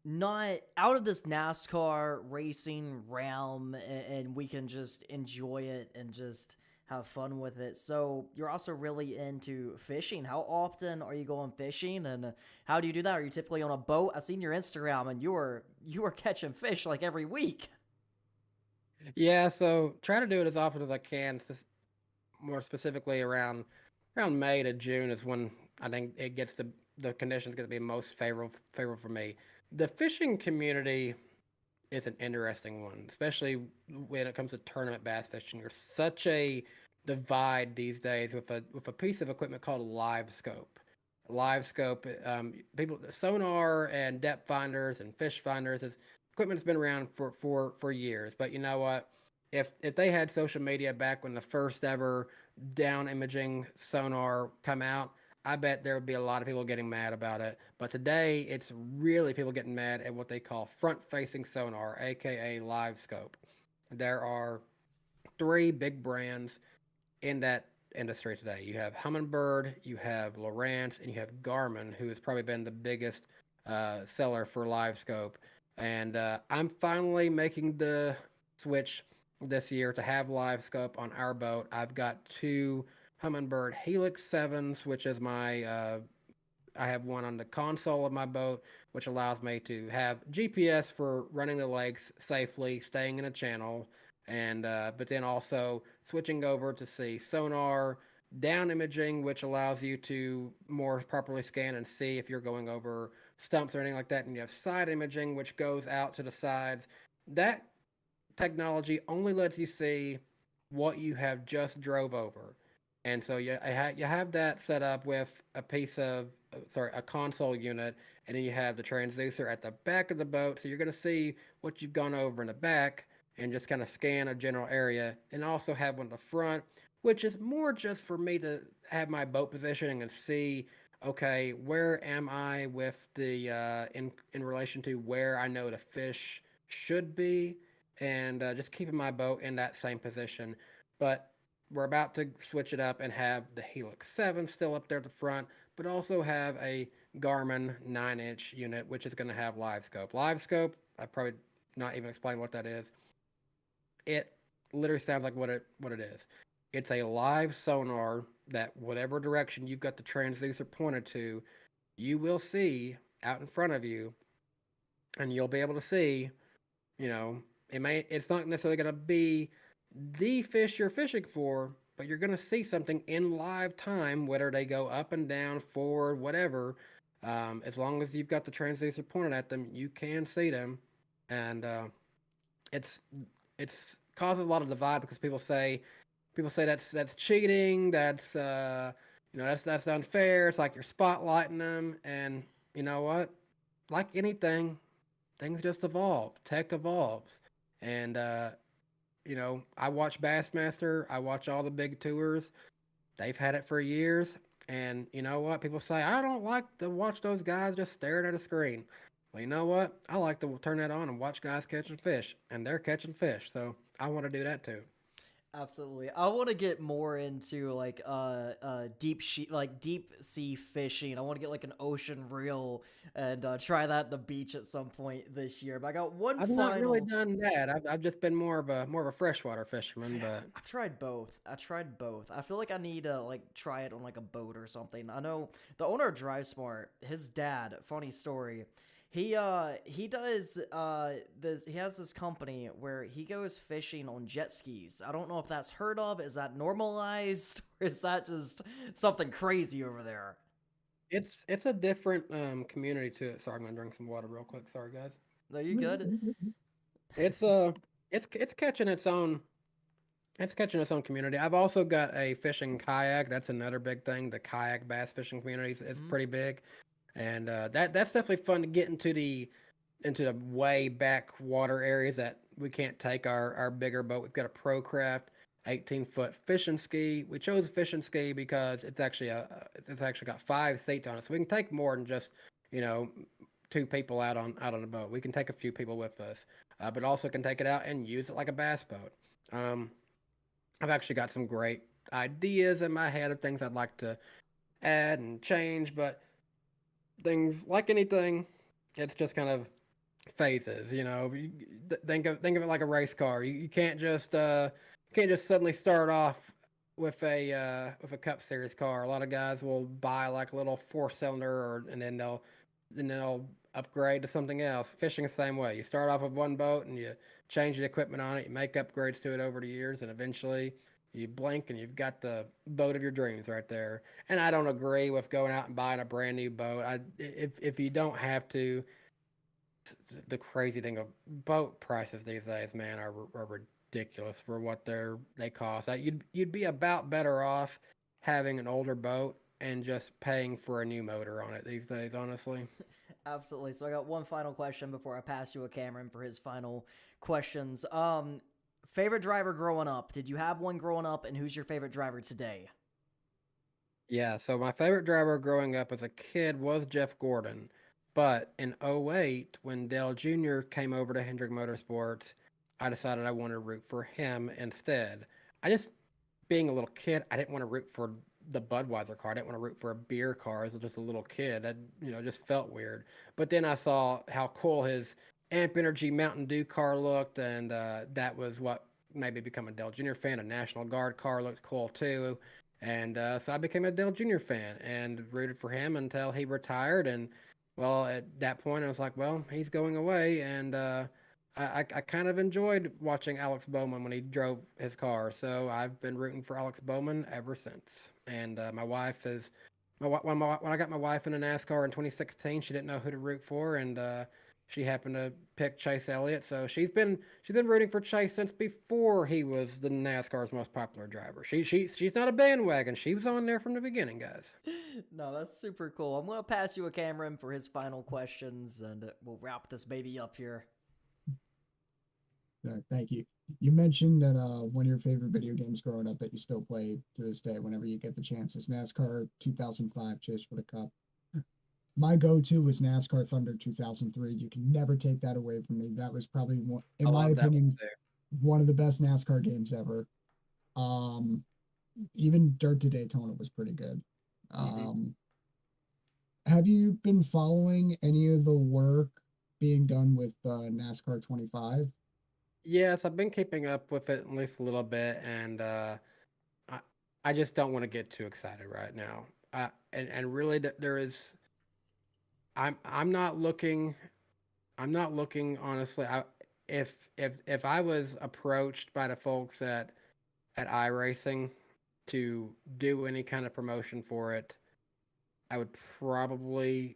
not out of this NASCAR racing realm, and we can just enjoy it and just have fun with it. So you're also really into fishing. How often are you going fishing, and how do you do that? Are you typically on a boat? I've seen your Instagram, and you are catching fish like every week. Yeah, so try to do it as often as I can. More specifically around May to June is when I think it gets the conditions get to be most favorable for me. The fishing community is an interesting one, especially when it comes to tournament bass fishing. There's such a divide these days with a piece of equipment called a live scope. Live scope, people sonar and depth finders and fish finders is equipment that's been around for years. But you know what? If they had social media back when the first ever down imaging sonar come out, I bet there would be a lot of people getting mad about it. But today, it's really people getting mad at what they call front-facing sonar, aka live scope. There are three big brands in that industry today. You have Humminbird, you have Lowrance, and you have Garmin, who has probably been the biggest seller for live scope. And I'm finally making the switch this year to have live scope on our boat. I've got two Humminbird Helix 7s, which is my I have one on the console of my boat, which allows me to have GPS for running the lakes safely, staying in a channel, and but then also switching over to see sonar, down imaging, which allows you to more properly scan and see if you're going over stumps or anything like that, and you have side imaging, which goes out to the sides. That technology only lets you see what you have just drove over. And so you have that set up with a piece of, sorry, a console unit, and then you have the transducer at the back of the boat. So you're going to see what you've gone over in the back and just kind of scan a general area, and also have one at the front, which is more just for me to have my boat positioning and see, okay, where am I with the, in relation to where I know the fish should be, and just keeping my boat in that same position. But we're about to switch it up and have the Helix 7 still up there at the front, but also have a Garmin 9-inch unit, which is going to have live scope. Live scope, I probably not even explain what that is. It literally sounds like what it is. It's a live sonar that whatever direction you've got the transducer pointed to, you will see out in front of you, and you'll be able to see, you know, it's not necessarily going to be the fish you're fishing for, but you're going to see something in live time, whether they go up and down, forward, whatever. As long as you've got the transducer pointed at them, you can see them, and it's it's causes a lot of divide because people say that's cheating, that's unfair. It's like you're spotlighting them, and you know what? Like anything, things just evolve. Tech evolves, and I watch Bassmaster. I watch all the big tours. They've had it for years. And you know what? People say, I don't like to watch those guys just staring at a screen. Well, you know what? I like to turn that on and watch guys catching fish. And they're catching fish. So I want to do that too. Absolutely. I want to get more into like deep sea fishing. I want to get like an ocean reel and try that at the beach at some point this year. But I got one I've not really final. done that. I've just been more of a freshwater fisherman, but I've tried both. I tried both. I feel like I need to like try it on like a boat or something. I know the owner of Drive Smart, his dad, funny story. He does this he has this company where he goes fishing on jet skis. I don't know if that's heard of. Is that normalized or is that just something crazy over there? it's a different community to it. Sorry, I'm gonna drink some water real quick. Sorry, guys. No, you good? It's it's catching its own. It's catching its own community. I've also got a fishing kayak. That's another big thing. The kayak bass fishing community is Mhm. pretty big, and that's definitely fun to get into the way back water areas that we can't take our bigger boat. We've got a ProCraft 18-foot fishing ski. We chose fishing ski because it's actually got 5 seats on it, so we can take more than just you know 2 people out on the boat. We can take a few people with us, but also can take it out and use it like a bass boat. Um, I've actually got some great ideas in my head of things I'd like to add and change, but things like anything, it's just kind of phases. Think of it like a race car. You can't just suddenly start off with a Cup Series car. A lot of guys will buy like a little 4-cylinder, and then they'll upgrade to something else. Fishing the same way. You start off with one boat and you change the equipment on it. You make upgrades to it over the years, and eventually you blink and you've got the boat of your dreams right there. And I don't agree with going out and buying a brand new boat. If you don't have to, the crazy thing of boat prices these days, man, are ridiculous for what they cost. You'd be about better off having an older boat and just paying for a new motor on it these days, honestly. Absolutely. So I got one final question before I pass you a Cameron for his final questions. Favorite driver growing up? Did you have one growing up, and who's your favorite driver today? Yeah, so my favorite driver growing up as a kid was Jeff Gordon. But in '08, when Dale Jr. came over to Hendrick Motorsports, I decided I wanted to root for him instead. I just, being a little kid, I didn't want to root for the Budweiser car. I didn't want to root for a beer car as just a little kid. That just felt weird. But then I saw how cool his Amp Energy Mountain Dew car looked, and that was what made me become a Dale Jr. fan. A National Guard car looked cool too, and so I became a Dale Jr. fan and rooted for him until he retired. And well, at that point, I was like, well, he's going away, and I kind of enjoyed watching Alex Bowman when he drove his car, so I've been rooting for Alex Bowman ever since. And my wife is, when I got my wife in a NASCAR in 2016, she didn't know who to root for, and she happened to pick Chase Elliott. So she's been rooting for Chase since before he was the NASCAR's most popular driver. She's not a bandwagon. She was on there from the beginning, guys. No, that's super cool. I'm gonna pass you a Cameron for his final questions, and we'll wrap this baby up here. Thank you. You mentioned that one of your favorite video games growing up that you still play to this day whenever you get the chance is NASCAR 2005 Chase for the Cup. My go-to was NASCAR Thunder 2003. You can never take that away from me. That was probably one, I in my love that one opinion, too. one of the best NASCAR games ever. Um, Even Dirt to Daytona was pretty good. Hmm. Um, have you been following any of the work being done with NASCAR 25? Yes, I've been keeping up with it at least a little bit, and I I just don't want to get too excited right now. And really, there is. I'm not looking. I'm not looking honestly. If I was approached by the folks at iRacing to do any kind of promotion for it, I would probably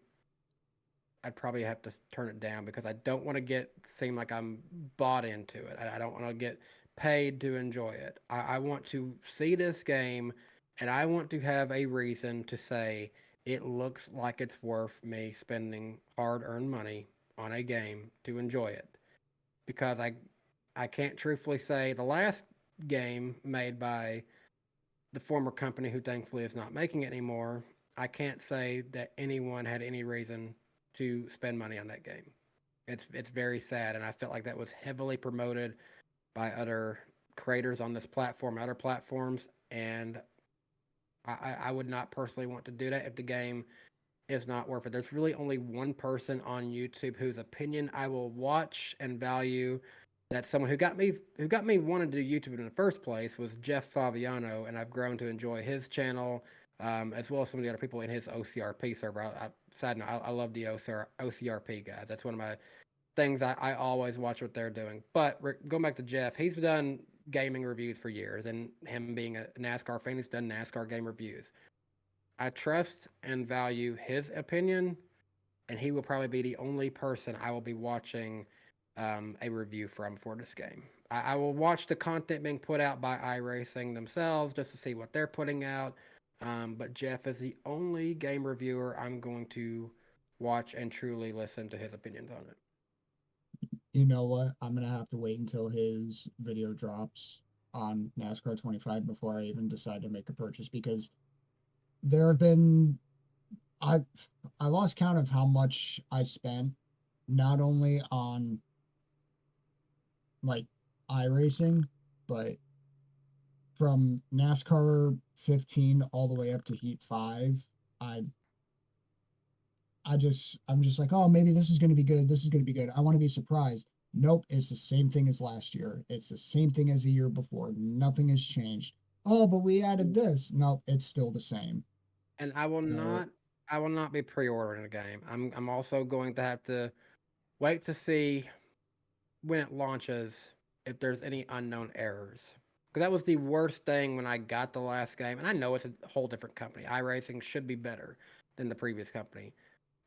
I'd probably have to turn it down because I don't want to get seem like I'm bought into it. I don't want to get paid to enjoy it. I want to see this game, and I want to have a reason to say it looks like it's worth me spending hard-earned money on a game to enjoy it. Because I can't truthfully say the last game made by the former company who thankfully is not making it anymore, I can't say that anyone had any reason to spend money on that game. It's very sad, and I felt like that was heavily promoted by other creators on this platform, other platforms, and I would not personally want to do that if the game is not worth it. There's really only one person on YouTube whose opinion I will watch and value. That's someone who got me wanting to do YouTube in the first place was Jeff Faviano, and I've grown to enjoy his channel, as well as some of the other people in his OCRP server. Side note, I love the OCRP guys. That's one of my things I always watch what they're doing. But going back to Jeff, he's done gaming reviews for years, and him being a NASCAR fan, he's done NASCAR game reviews. I trust and value his opinion, and he will probably be the only person I will be watching a review from for this game. I will watch the content being put out by iRacing themselves just to see what they're putting out. But Jeff is the only game reviewer I'm going to watch and truly listen to his opinions on it. You know what? I'm gonna have to wait until his video drops on NASCAR 25 before I even decide to make a purchase, because there have been I I lost count of how much I spent, not only on like iRacing, but from NASCAR 15 all the way up to Heat 5. I I'm just like, oh, maybe this is going to be good. This is going to be good. I want to be surprised. Nope, it's the same thing as last year. It's the same thing as the year before. Nothing has changed. Oh, but we added this. Nope, it's still the same. And So, I will not be pre-ordering the game. I'm also going to have to wait to see when it launches if there's any unknown errors. Because that was the worst thing when I got the last game, and I know it's a whole different company. iRacing should be better than the previous company.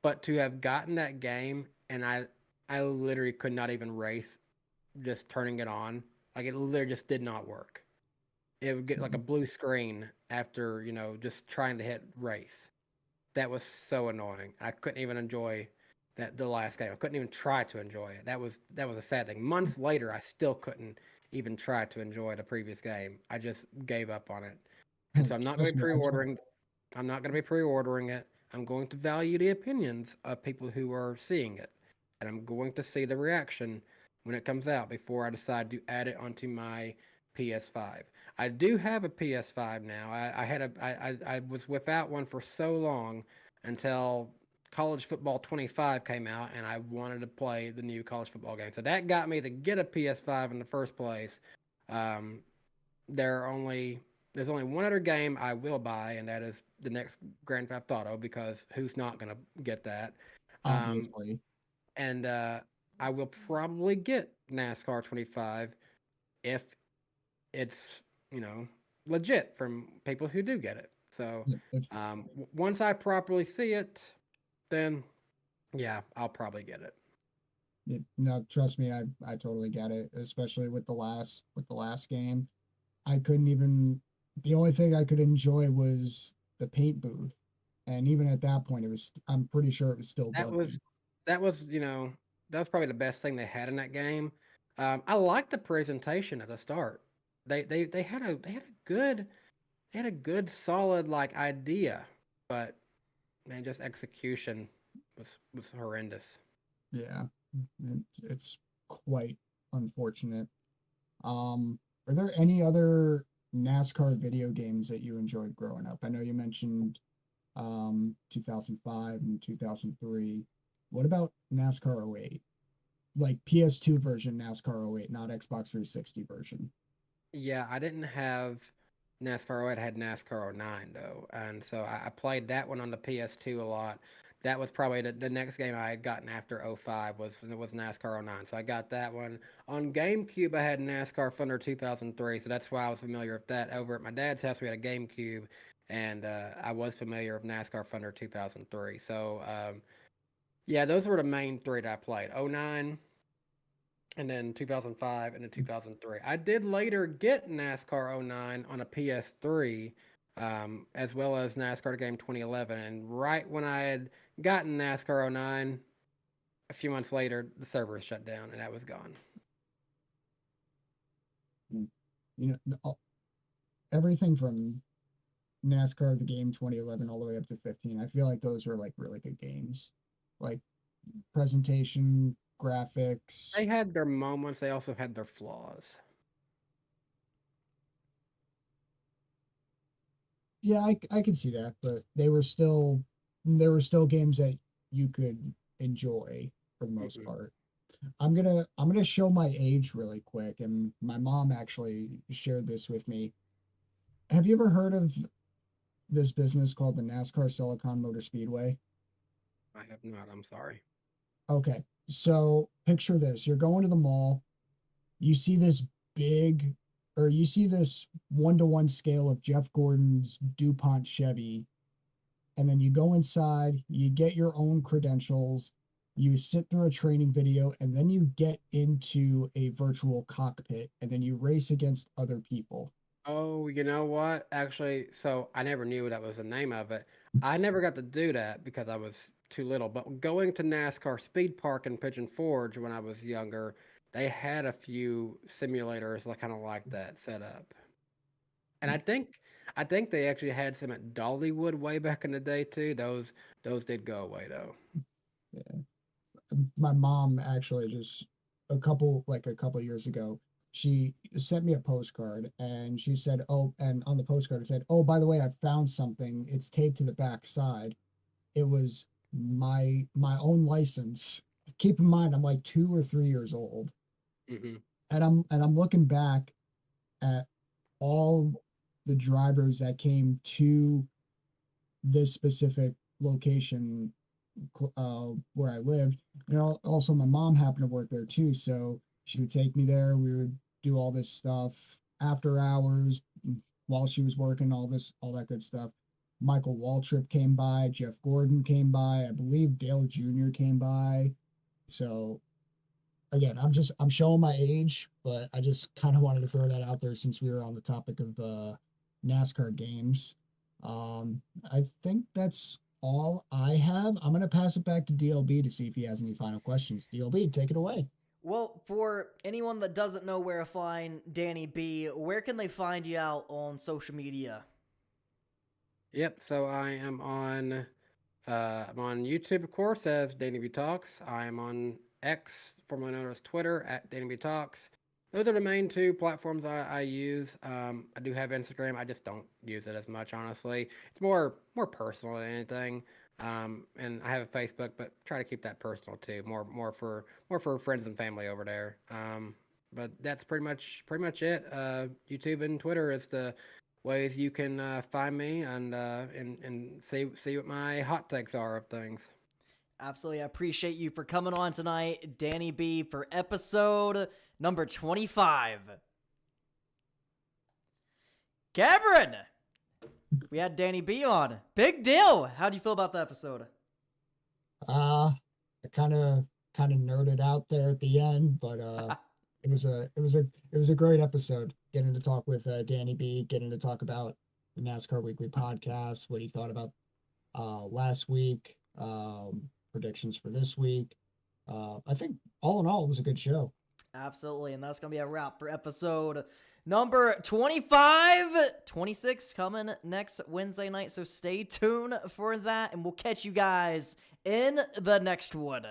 But to have gotten that game and I literally could not even race just turning it on. Like it literally just did not work. It would get like a blue screen after, just trying to hit race. That was so annoying. I couldn't even enjoy the last game. I couldn't even try to enjoy it. That was a sad thing. Months later, I still couldn't even try to enjoy the previous game. I just gave up on it. And so I'm not going to trust be me, pre-ordering. I'm not going to be pre-ordering it. I'm going to value the opinions of people who are seeing it, and I'm going to see the reaction when it comes out before I decide to add it onto my PS5. I do have a PS5 now. I was without one for so long until College Football 25 came out, and I wanted to play the new college football game. So that got me to get a PS5 in the first place. Um, there are only there's only one other game I will buy, and that is the next Grand Theft Auto, because who's not gonna get that? Um, obviously. and I will probably get NASCAR 25 if it's legit from people who do get it. So If once I properly see it, then yeah, I'll probably get it. no, trust me, I totally get it, especially with the last game. I couldn't even the only thing I could enjoy was the paint booth. And even at that point I'm pretty sure it was still That buggy. was that was that was probably the best thing they had in that game. I liked the presentation at the start. They had a good solid like idea, but man, just execution was horrendous. Yeah. It's quite unfortunate. Are there any other NASCAR video games that you enjoyed growing up? I know you mentioned 2005 and 2003. What about NASCAR '08? Like PS2 version NASCAR '08, not Xbox 360 version. Yeah, I didn't have NASCAR 08, I had NASCAR 09 though. And so I played that one on the PS2 a lot. That was probably the next game I had gotten after 05 was NASCAR 09. So I got that one. On GameCube, I had NASCAR Thunder 2003. So that's why I was familiar with that. Over at my dad's house, we had a GameCube, and I was familiar with NASCAR Thunder 2003. So yeah, those were the main three that I played. 09, and then 2005, and then 2003. I did later get NASCAR '09 on a PS3, as well as NASCAR game 2011. And right when I had gotten NASCAR '09, a few months later, the server shut down and that was gone. Mm. Everything from NASCAR the game 2011 all the way up to 15. I feel like those were like really good games. Like presentation, graphics. They had their moments, they also had their flaws. Yeah, I can see that, but they were still games that you could enjoy for the most Mhm. part. I'm gonna show my age really quick, and my mom actually shared this with me. Have you ever heard of this business called the NASCAR Silicon Motor Speedway? I have not. I'm sorry. Okay, so picture this: you're going to the mall, you see this big, or you see this 1-to-1 scale of Jeff Gordon's DuPont Chevy, and then you go inside, you get your own credentials, you sit through a training video, and then you get into a virtual cockpit, and then you race against other people. Oh, you know what? Actually, so I never knew that was the name of it. I never got to do that because I was too little. But going to NASCAR Speed Park in Pigeon Forge when I was younger, they had a few simulators like kind of like that set up. And I think they actually had some at Dollywood way back in the day too. Those did go away though. Yeah. My mom actually just a couple years ago, she sent me a postcard and she said, "Oh," and on the postcard it said, "Oh, by the way, I found something. It's taped to the back side." It was my own license. Keep in mind, I'm like 2 or 3 years old, Hmm. and I'm looking back at all the drivers that came to this specific location where I lived. And also, my mom happened to work there too, so she would take me there. We would do all this stuff after hours while she was working. All that good stuff. Michael Waltrip came by. Jeff Gordon came by. I believe Dale Jr. came by. So again, I'm showing my age, but I just kind of wanted to throw that out there since we were on the topic of NASCAR games. I think that's all I have. I'm gonna pass it back to DLB to see if he has any final questions. DLB, take it away. Well, for anyone that doesn't know where to find Danny B, where can they find you out on social media? Yep. So I'm on YouTube, of course, as DannyBTalks. I am on X, formerly known as Twitter, at DannyBTalks. Those are the main two platforms I use. I do have Instagram. I just don't use it as much, honestly. It's more personal than anything. And I have a Facebook, but try to keep that personal too. More for friends and family over there. But that's pretty much it. YouTube and Twitter is the ways you can find me and see what my hot takes are of things. Absolutely. I appreciate you for coming on tonight, Danny B, for episode number 25. Cameron, we had Danny B on. Big deal. How do you feel about the episode? I kind of nerded out there at the end, but it was a great episode. Getting to talk with Danny B, getting to talk about the NASCAR Weekly podcast, what he thought about last week, predictions for this week. I think all in all, it was a good show. Absolutely. And that's going to be a wrap for episode number 25. 26 coming next Wednesday night. So stay tuned for that. And we'll catch you guys in the next one.